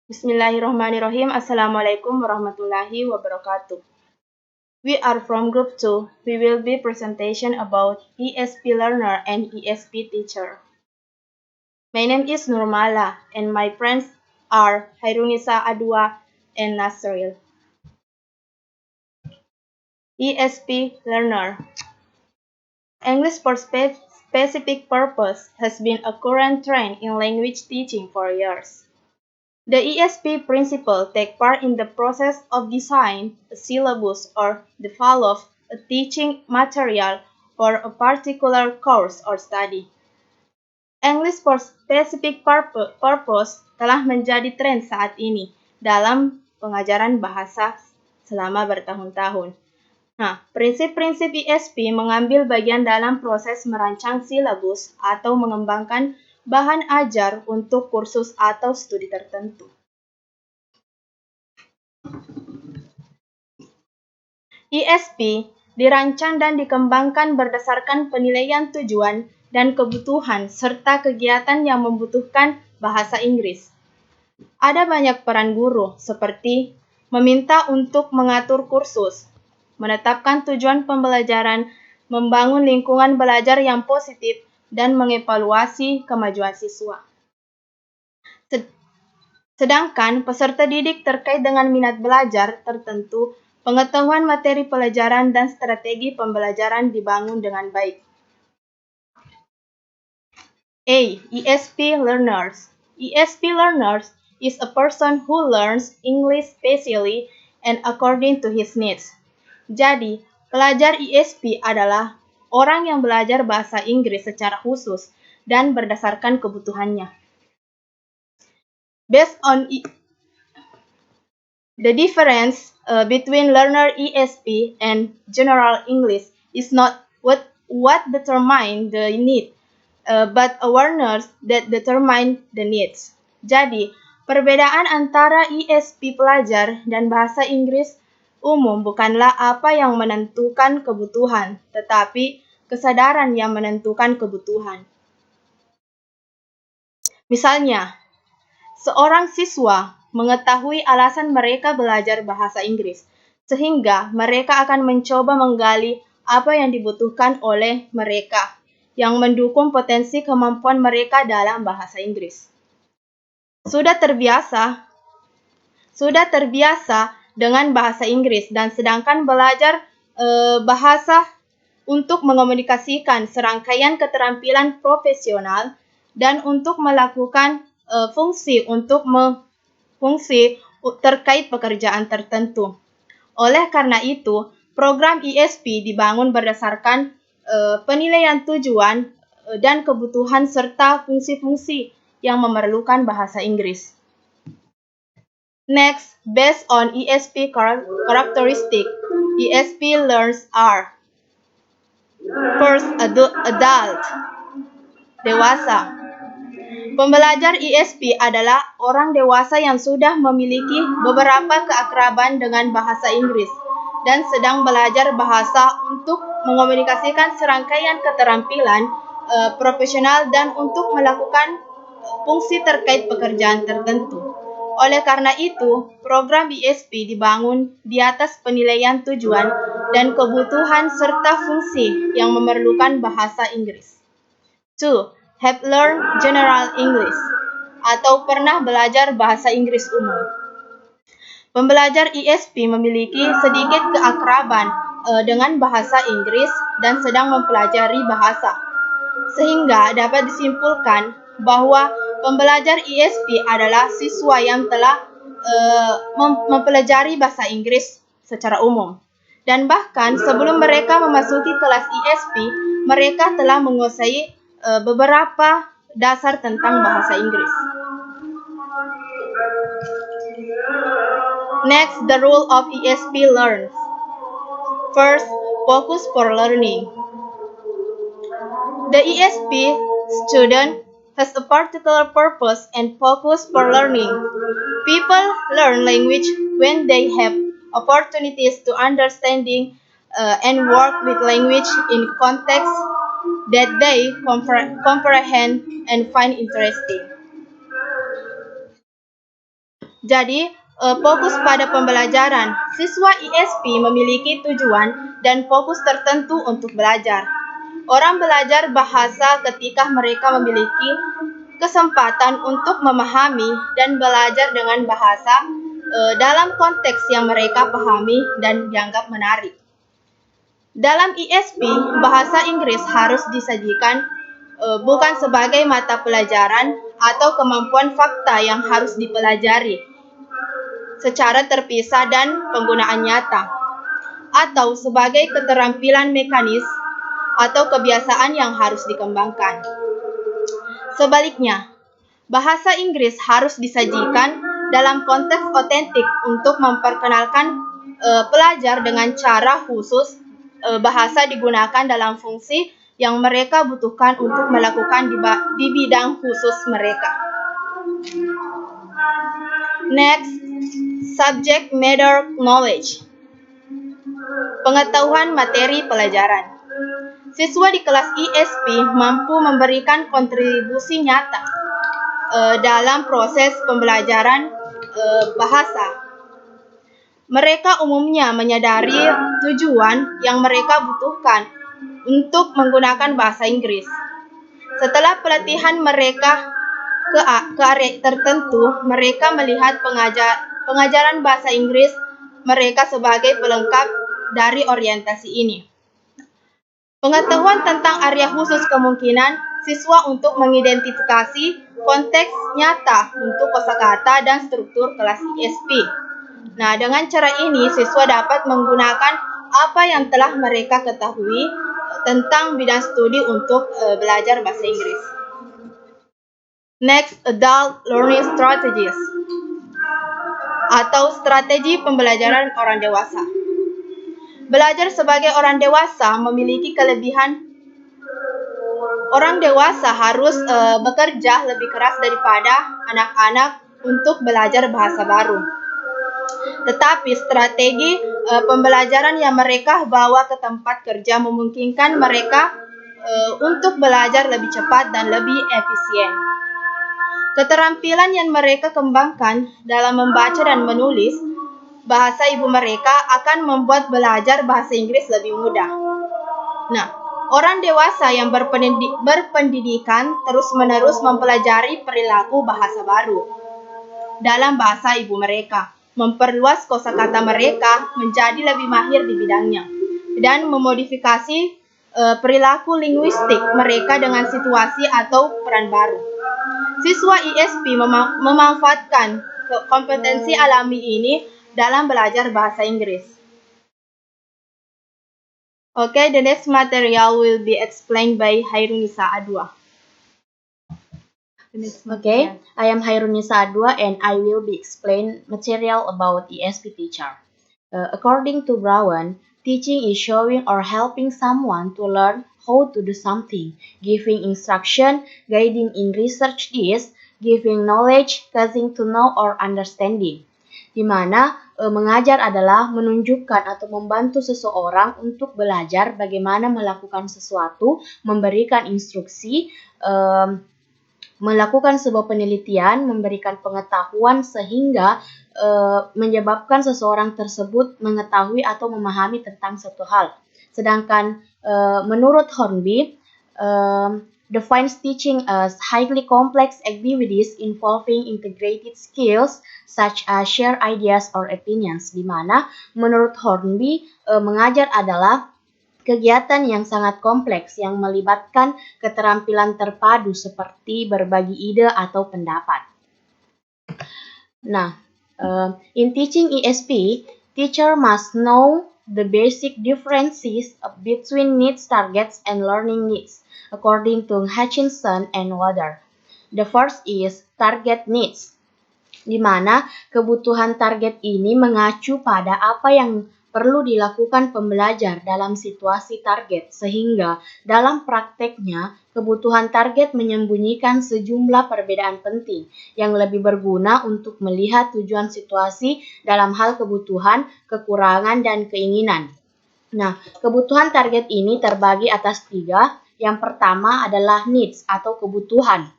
Bismillahirrahmanirrahim. Assalamualaikum warahmatullahi wabarakatuh. We are from Group 2. We will be presentation about ESP learner and ESP teacher. My name is Nurmala and my friends are Hairunisa Adwa and Nasril. ESP learner. English for specific purpose has been a current trend in language teaching for years. The ESP principal take part in the process of design a syllabus or develop a teaching material for a particular course or study. English for specific purpose telah menjadi tren saat ini dalam pengajaran bahasa selama bertahun-tahun. Nah, prinsip-prinsip ESP mengambil bagian dalam proses merancang silabus atau mengembangkan bahan ajar untuk kursus atau studi tertentu. ESP dirancang dan dikembangkan berdasarkan penilaian tujuan dan kebutuhan serta kegiatan yang membutuhkan bahasa Inggris. Ada banyak peran guru seperti meminta untuk mengatur kursus, menetapkan tujuan pembelajaran, membangun lingkungan belajar yang positif, dan mengevaluasi kemajuan siswa. Sedangkan peserta didik terkait dengan minat belajar tertentu, pengetahuan materi pelajaran dan strategi pembelajaran dibangun dengan baik. A. ESP learners. ESP learners is a person who learns English specially and according to his needs. Jadi, pelajar ESP adalah orang yang belajar bahasa Inggris secara khusus dan berdasarkan kebutuhannya. Based on the difference between learner ESP and general English is not what determine the need, but awareness that determine the needs. Jadi, perbedaan antara ESP pelajar dan bahasa Inggris umum bukanlah apa yang menentukan kebutuhan, tetapi kesadaran yang menentukan kebutuhan. Misalnya, seorang siswa mengetahui alasan mereka belajar bahasa Inggris, sehingga mereka akan mencoba menggali apa yang dibutuhkan oleh mereka yang mendukung potensi kemampuan mereka dalam bahasa Inggris. Sudah terbiasa dengan bahasa Inggris dan sedangkan belajar bahasa untuk mengomunikasikan serangkaian keterampilan profesional dan untuk melakukan fungsi terkait pekerjaan tertentu. Oleh karena itu, program ESP dibangun berdasarkan penilaian tujuan dan kebutuhan serta fungsi-fungsi yang memerlukan bahasa Inggris. Next, based on ESP characteristic, ESP learners are first, adult, dewasa. Pembelajar ESP adalah orang dewasa yang sudah memiliki beberapa keakraban dengan bahasa Inggris dan sedang belajar bahasa untuk mengomunikasikan serangkaian keterampilan profesional dan untuk melakukan fungsi terkait pekerjaan tertentu. Oleh karena itu, program ESP dibangun di atas penilaian tujuan dan kebutuhan serta fungsi yang memerlukan bahasa Inggris. 2. Have learned general English atau pernah belajar bahasa Inggris umum. Pembelajar ESP memiliki sedikit keakraban dengan bahasa Inggris dan sedang mempelajari bahasa, sehingga dapat disimpulkan bahwa pembelajar ESP adalah siswa yang telah mempelajari bahasa Inggris secara umum. Dan bahkan sebelum mereka memasuki kelas ESP, mereka telah menguasai beberapa dasar tentang bahasa Inggris. Next, the role of ESP learners. First, focus for learning. The ESP student has a particular purpose and focus for learning. People learn language when they have opportunities to understanding and work with language in context that they comprehend and find interesting. Jadi, fokus pada pembelajaran. Siswa ISP memiliki tujuan dan fokus tertentu untuk belajar. Orang belajar bahasa ketika mereka memiliki kesempatan untuk memahami dan belajar dengan bahasa dalam konteks yang mereka pahami dan dianggap menarik. Dalam ISP, bahasa Inggris harus disajikan bukan sebagai mata pelajaran atau kemampuan fakta yang harus dipelajari secara terpisah dan penggunaan nyata, atau sebagai keterampilan mekanis atau kebiasaan yang harus dikembangkan. Sebaliknya, bahasa Inggris harus disajikan dalam konteks otentik untuk memperkenalkan pelajar dengan cara khusus. Bahasa digunakan dalam fungsi yang mereka butuhkan untuk melakukan di bidang khusus mereka. Next, subject matter knowledge. Pengetahuan materi pelajaran. Siswa di kelas ISP mampu memberikan kontribusi nyata dalam proses pembelajaran bahasa. Mereka umumnya menyadari tujuan yang mereka butuhkan untuk menggunakan bahasa Inggris. Setelah pelatihan mereka ke area tertentu, mereka melihat pengajaran bahasa Inggris mereka sebagai pelengkap dari orientasi ini. Pengetahuan tentang area khusus kemungkinan siswa untuk mengidentifikasi konteks nyata untuk kosakata dan struktur kelas ISP. Nah, dengan cara ini siswa dapat menggunakan apa yang telah mereka ketahui tentang bidang studi untuk belajar bahasa Inggris. Next, adult learning strategies atau strategi pembelajaran orang dewasa. Belajar sebagai orang dewasa memiliki kelebihan. Orang dewasa harus bekerja lebih keras daripada anak-anak untuk belajar bahasa baru. Tetapi strategi pembelajaran yang mereka bawa ke tempat kerja memungkinkan mereka untuk belajar lebih cepat dan lebih efisien. Keterampilan yang mereka kembangkan dalam membaca dan menulis bahasa ibu mereka akan membuat belajar bahasa Inggris lebih mudah. Nah, orang dewasa yang berpendidikan terus-menerus mempelajari perilaku bahasa baru dalam bahasa ibu mereka, memperluas kosakata mereka menjadi lebih mahir di bidangnya, dan memodifikasi perilaku linguistik mereka dengan situasi atau peran baru. Siswa ISP memanfaatkan kompetensi alami ini dalam belajar bahasa Inggris. Okay, the next material will be explained by Hairunisa Adwa. Okay, I am Hairunisa Adwa and I will be explain material about ESP teacher. According to Brown, teaching is showing or helping someone to learn how to do something, giving instruction, guiding in research is, giving knowledge, causing to know or understanding. Di mana mengajar adalah menunjukkan atau membantu seseorang untuk belajar bagaimana melakukan sesuatu, memberikan instruksi, melakukan sebuah penelitian, memberikan pengetahuan sehingga menyebabkan seseorang tersebut mengetahui atau memahami tentang suatu hal. Sedangkan menurut Hornby, defines teaching as highly complex activities involving integrated skills such as share ideas or opinions. Di mana menurut Hornby, mengajar adalah kegiatan yang sangat kompleks yang melibatkan keterampilan terpadu seperti berbagi ide atau pendapat. Nah, in teaching ESP, teacher must know the basic differences between needs targets and learning needs, according to Hutchinson and Wader. The first is target needs, di mana kebutuhan target ini mengacu pada apa yang perlu dilakukan pembelajar dalam situasi target, sehingga dalam prakteknya kebutuhan target menyembunyikan sejumlah perbedaan penting yang lebih berguna untuk melihat tujuan situasi dalam hal kebutuhan, kekurangan, dan keinginan. Nah, kebutuhan target ini terbagi atas 3. Yang pertama adalah needs atau kebutuhan.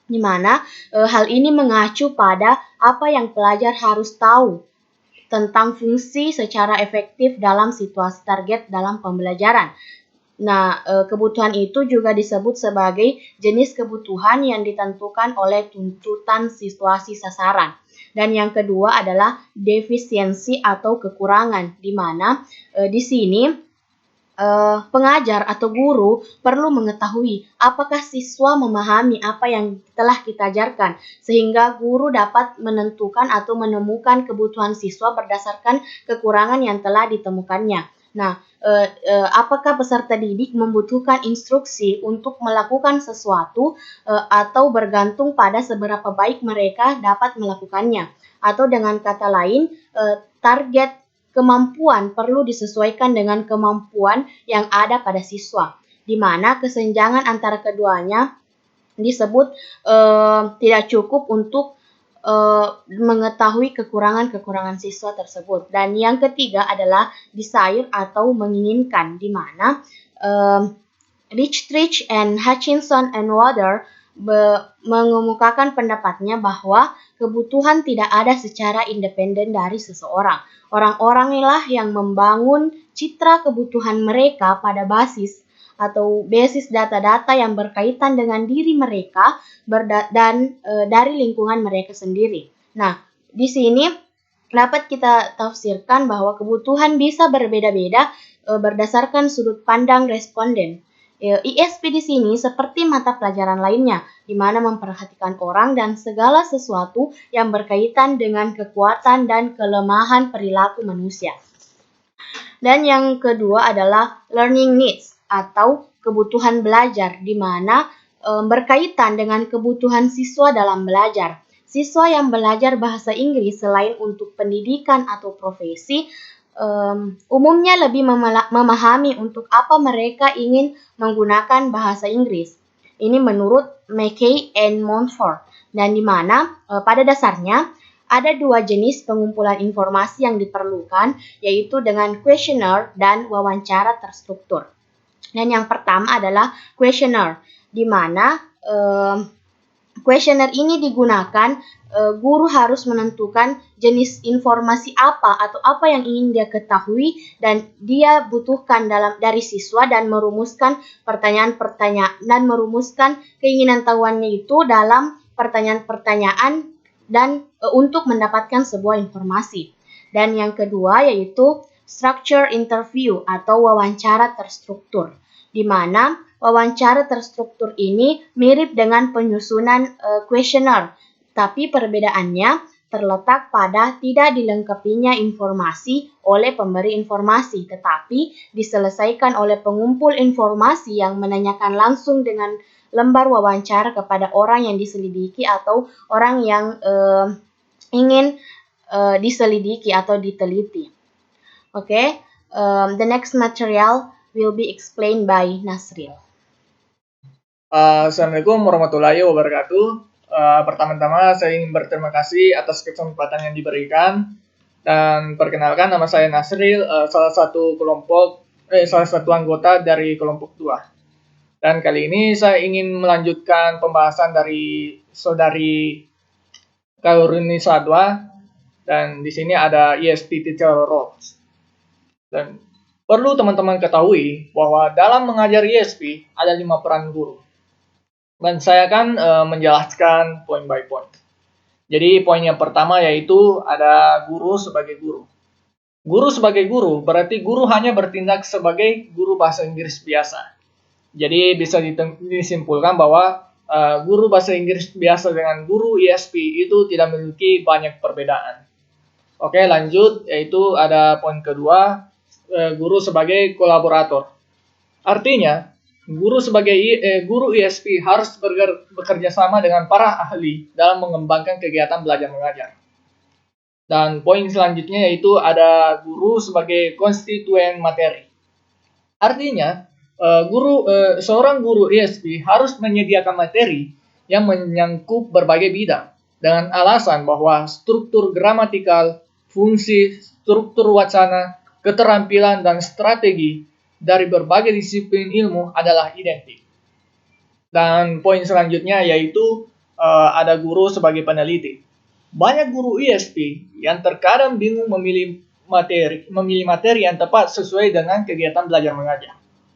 di mana hal ini mengacu pada apa yang pelajar harus tahu tentang fungsi secara efektif dalam situasi target dalam pembelajaran. Nah, kebutuhan itu juga disebut sebagai jenis kebutuhan yang ditentukan oleh tuntutan situasi sasaran. Dan yang kedua adalah defisiensi atau kekurangan, di mana di sini pengajar atau guru perlu mengetahui apakah siswa memahami apa yang telah kita ajarkan, sehingga guru dapat menentukan atau menemukan kebutuhan siswa berdasarkan kekurangan yang telah ditemukannya. Nah, apakah peserta didik membutuhkan instruksi untuk melakukan sesuatu atau bergantung pada seberapa baik mereka dapat melakukannya. Atau dengan kata lain, target kemampuan perlu disesuaikan dengan kemampuan yang ada pada siswa, di mana kesenjangan antara keduanya disebut tidak cukup untuk mengetahui kekurangan-kekurangan siswa tersebut. Dan yang ketiga adalah desire atau menginginkan, di mana Dietrich and Hutchinson and Wader mengemukakan pendapatnya bahwa kebutuhan tidak ada secara independen dari seseorang. Orang-oranglah yang membangun citra kebutuhan mereka pada basis data-data yang berkaitan dengan diri mereka dan dari lingkungan mereka sendiri. Nah, di sini dapat kita tafsirkan bahwa kebutuhan bisa berbeda-beda berdasarkan sudut pandang responden. ISP di sini seperti mata pelajaran lainnya, di mana memperhatikan orang dan segala sesuatu yang berkaitan dengan kekuatan dan kelemahan perilaku manusia. Dan yang kedua adalah learning needs atau kebutuhan belajar, di mana berkaitan dengan kebutuhan siswa dalam belajar. Siswa yang belajar bahasa Inggris selain untuk pendidikan atau profesi, umumnya lebih memahami untuk apa mereka ingin menggunakan bahasa Inggris. Ini menurut Mackay and Montfort, dan di mana pada dasarnya ada dua jenis pengumpulan informasi yang diperlukan, yaitu dengan questionnaire dan wawancara terstruktur. Dan yang pertama adalah questionnaire, di mana questionnaire ini digunakan, guru harus menentukan jenis informasi apa atau apa yang ingin dia ketahui dan dia butuhkan dari siswa dan merumuskan pertanyaan-pertanyaan dan merumuskan keinginan tahuannya itu dalam pertanyaan-pertanyaan dan untuk mendapatkan sebuah informasi. Dan yang kedua yaitu structure interview atau wawancara terstruktur, di mana wawancara terstruktur ini mirip dengan penyusunan questionnaire, tapi perbedaannya terletak pada tidak dilengkapinya informasi oleh pemberi informasi, tetapi diselesaikan oleh pengumpul informasi yang menanyakan langsung dengan lembar wawancara kepada orang yang diselidiki atau orang yang ingin diselidiki atau diteliti. Okay, the next material will be explained by Nasril. Assalamualaikum warahmatullahi wabarakatuh. Pertama-tama saya ingin berterima kasih atas kesempatan yang diberikan, dan perkenalkan nama saya Nasril, salah satu anggota dari kelompok 2. Dan kali ini saya ingin melanjutkan pembahasan dari saudari Karuni Sadwa, dan di sini ada ESP Teacher Roles. Dan perlu teman-teman ketahui bahwa dalam mengajar ESP ada 5 peran guru. Dan saya akan menjelaskan point by point. Jadi poin yang pertama yaitu ada guru sebagai guru. Guru sebagai guru berarti guru hanya bertindak sebagai guru bahasa Inggris biasa. Jadi bisa disimpulkan bahwa guru bahasa Inggris biasa dengan guru ESP itu tidak memiliki banyak perbedaan. Oke, lanjut, yaitu ada poin kedua, guru sebagai kolaborator. Artinya, guru sebagai guru ESP harus bekerja sama dengan para ahli dalam mengembangkan kegiatan belajar mengajar. Dan poin selanjutnya yaitu ada guru sebagai konstituen materi. Artinya, seorang guru ESP harus menyediakan materi yang menyangkut berbagai bidang dengan alasan bahwa struktur gramatikal, fungsi, struktur wacana, keterampilan, dan strategi dari berbagai disiplin ilmu adalah identik. Dan poin selanjutnya yaitu ada guru sebagai peneliti. Banyak guru ISP yang terkadang bingung memilih materi yang tepat sesuai dengan kegiatan belajar mengajar.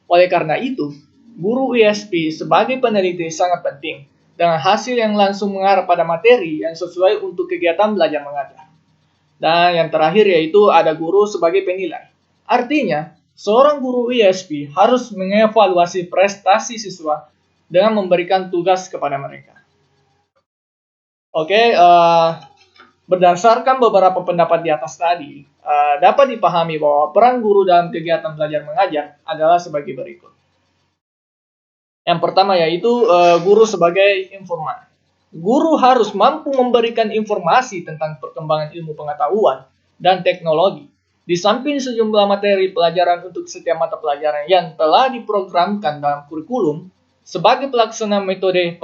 Oleh karena itu, guru ISP sebagai peneliti sangat penting dengan hasil yang langsung mengarah pada materi yang sesuai untuk kegiatan belajar mengajar. Dan yang terakhir yaitu ada guru sebagai penilai. Artinya, seorang guru ISP harus mengevaluasi prestasi siswa dengan memberikan tugas kepada mereka. Oke, berdasarkan beberapa pendapat di atas tadi, dapat dipahami bahwa peran guru dalam kegiatan belajar mengajar adalah sebagai berikut. Yang pertama yaitu guru sebagai informan. Guru harus mampu memberikan informasi tentang perkembangan ilmu pengetahuan dan teknologi. Di samping sejumlah materi pelajaran untuk setiap mata pelajaran yang telah diprogramkan dalam kurikulum, sebagai pelaksana metode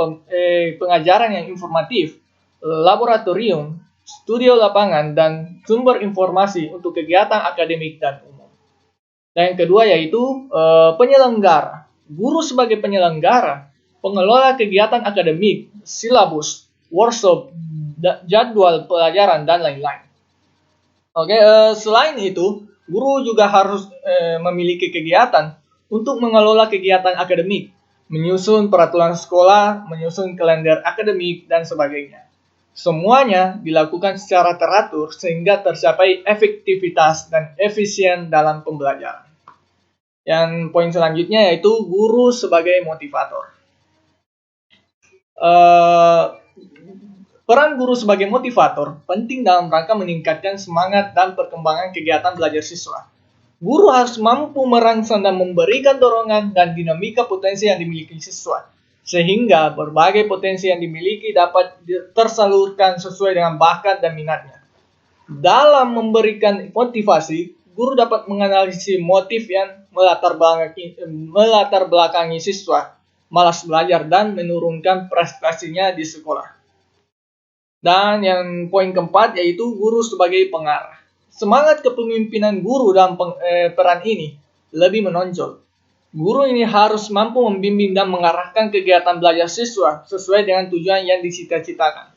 pengajaran yang informatif, laboratorium, studio lapangan, dan sumber informasi untuk kegiatan akademik dan umum. Dan yang kedua yaitu penyelenggara. Guru sebagai penyelenggara, pengelola kegiatan akademik, silabus, workshop, jadwal pelajaran, dan lain-lain. Oke, selain itu, guru juga harus memiliki kegiatan untuk mengelola kegiatan akademik, menyusun peraturan sekolah, menyusun kalender akademik, dan sebagainya. Semuanya dilakukan secara teratur sehingga tercapai efektivitas dan efisien dalam pembelajaran. Yang poin selanjutnya yaitu guru sebagai motivator. Peran guru sebagai motivator penting dalam rangka meningkatkan semangat dan perkembangan kegiatan belajar siswa. Guru harus mampu merangsang dan memberikan dorongan dan dinamika potensi yang dimiliki siswa, sehingga berbagai potensi yang dimiliki dapat tersalurkan sesuai dengan bakat dan minatnya. Dalam memberikan motivasi, guru dapat menganalisis motif yang melatar belakangi siswa malas belajar dan menurunkan prestasinya di sekolah. Dan yang poin keempat yaitu guru sebagai pengarah. Semangat kepemimpinan guru dalam peran ini lebih menonjol. Guru ini harus mampu membimbing dan mengarahkan kegiatan belajar siswa sesuai dengan tujuan yang dicita-citakan.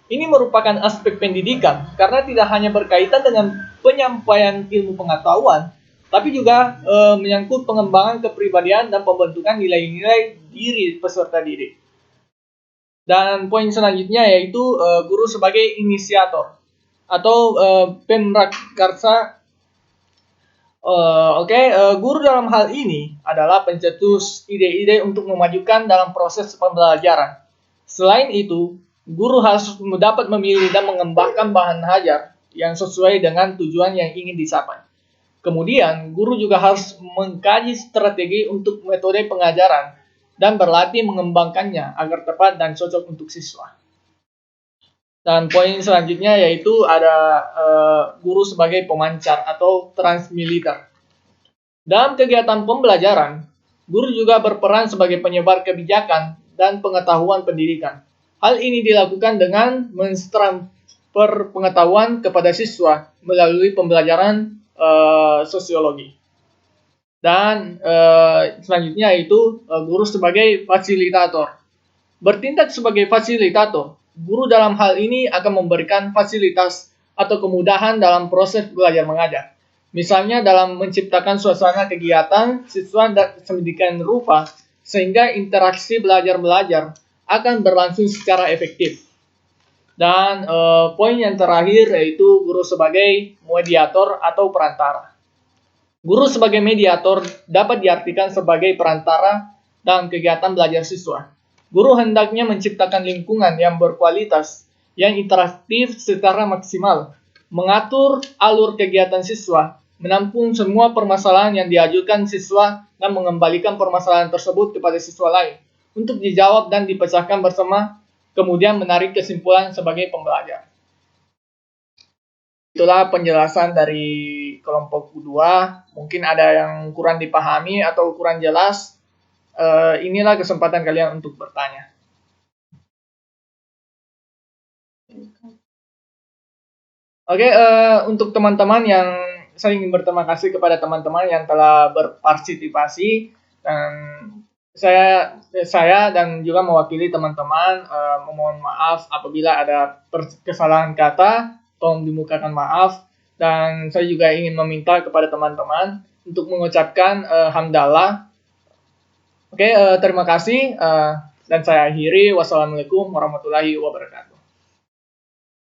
Ini merupakan aspek pendidikan karena tidak hanya berkaitan dengan penyampaian ilmu pengetahuan, tapi juga menyangkut pengembangan kepribadian dan pembentukan nilai-nilai diri peserta didik. Dan poin selanjutnya yaitu guru sebagai inisiator atau pemrakarsa. Guru dalam hal ini adalah pencetus ide-ide untuk memajukan dalam proses pembelajaran. Selain itu, guru harus dapat memilih dan mengembangkan bahan ajar yang sesuai dengan tujuan yang ingin dicapai. Kemudian, guru juga harus mengkaji strategi untuk metode pengajaran dan berlatih mengembangkannya agar tepat dan cocok untuk siswa. Dan poin selanjutnya yaitu ada guru sebagai pemancar atau transmiliter. Dalam kegiatan pembelajaran, guru juga berperan sebagai penyebar kebijakan dan pengetahuan pendidikan. Hal ini dilakukan dengan mentransfer pengetahuan kepada siswa melalui pembelajaran sosiologi. Dan selanjutnya yaitu guru sebagai fasilitator. Bertindak sebagai fasilitator, guru dalam hal ini akan memberikan fasilitas atau kemudahan dalam proses belajar mengajar. Misalnya dalam menciptakan suasana kegiatan siswa dan sedemikian rupa sehingga interaksi belajar-belajar akan berlangsung secara efektif. Dan poin yang terakhir yaitu guru sebagai mediator atau perantara. Guru sebagai mediator dapat diartikan sebagai perantara dalam kegiatan belajar siswa. Guru hendaknya menciptakan lingkungan yang berkualitas, yang interaktif secara maksimal, mengatur alur kegiatan siswa, menampung semua permasalahan yang diajukan siswa, dan mengembalikan permasalahan tersebut kepada siswa lain untuk dijawab dan dipecahkan bersama, kemudian menarik kesimpulan sebagai pembelajar. Itulah penjelasan dari kelompok U2. Mungkin ada yang kurang dipahami atau kurang jelas. Inilah kesempatan kalian untuk bertanya. Oke, untuk teman-teman yang saya ingin berterima kasih kepada teman-teman yang telah berpartisipasi dan Saya dan juga mewakili teman-teman memohon maaf apabila ada kesalahan kata, tolong dimukakan maaf, dan saya juga ingin meminta kepada teman-teman untuk mengucapkan hamdalah. Oke, terima kasih dan saya akhiri. Wassalamualaikum warahmatullahi wabarakatuh.